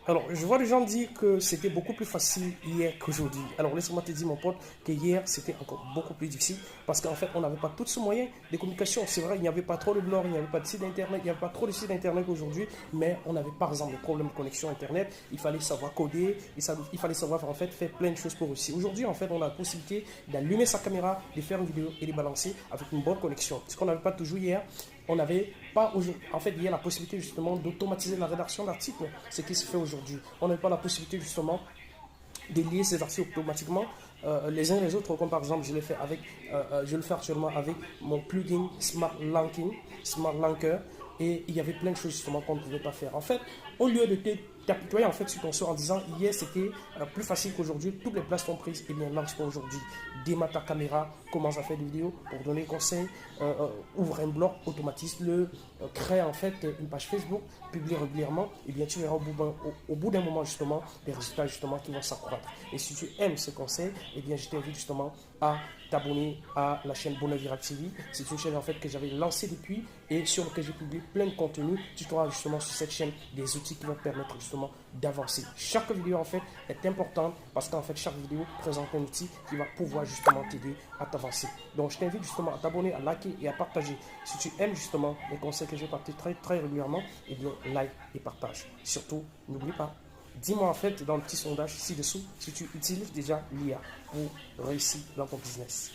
Alors, je vois les gens dire que c'était beaucoup plus facile hier qu'aujourd'hui. Alors, laisse-moi te dire, mon pote, que hier, c'était encore beaucoup plus difficile parce qu'en fait, on n'avait pas tous ce moyen de communication. C'est vrai, il n'y avait pas trop de blog, il n'y avait pas de site internet, il n'y avait pas trop de sites internet aujourd'hui, mais on avait par exemple des problèmes de connexion internet. Il fallait savoir coder, il fallait savoir en fait faire plein de choses pour aussi. Aujourd'hui, en fait, on a la possibilité d'allumer sa caméra, de faire une vidéo et de balancer avec une bonne connexion. Ce qu'on n'avait pas toujours hier, on n'avait pas aujourd'hui. En fait, il y a la possibilité justement d'automatiser la rédaction d'articles, ce qui se fait aujourd'hui. On n'a pas la possibilité justement de lier ces articles automatiquement les uns les autres, comme par exemple je le fais actuellement avec mon plugin Smart Linker, et il y avait plein de choses justement qu'on ne pouvait pas faire. En fait, au lieu de t'apitoyer en fait sur ton sort en disant hier c'était plus facile qu'aujourd'hui, toutes les places sont prises, et bien lance pas aujourd'hui. Démarre ta caméra, commence à faire des vidéos pour donner des conseils, ouvre un blog, automatise-le, crée en fait une page Facebook, publie régulièrement, et bien tu verras au bout d'un moment justement des résultats justement qui vont s'accroître. Et si tu aimes ce conseil, et bien je t'invite justement à t'abonner à la chaîne Bonheur Viral TV. C'est une chaîne en fait que j'avais lancée depuis et sur laquelle j'ai publié plein de contenus. Tu trouveras justement sur cette chaîne des outils qui vont te permettre justement d'avancer. Chaque vidéo en fait est importante parce qu'en fait chaque vidéo présente un outil qui va pouvoir justement t'aider à t'avancer. Donc je t'invite justement à t'abonner, à liker et à partager. Si tu aimes justement les conseils que je partage très régulièrement, et bien like et partage. Surtout, n'oublie pas. Dis-moi en fait dans le petit sondage ci-dessous si tu utilises déjà l'IA pour réussir dans ton business.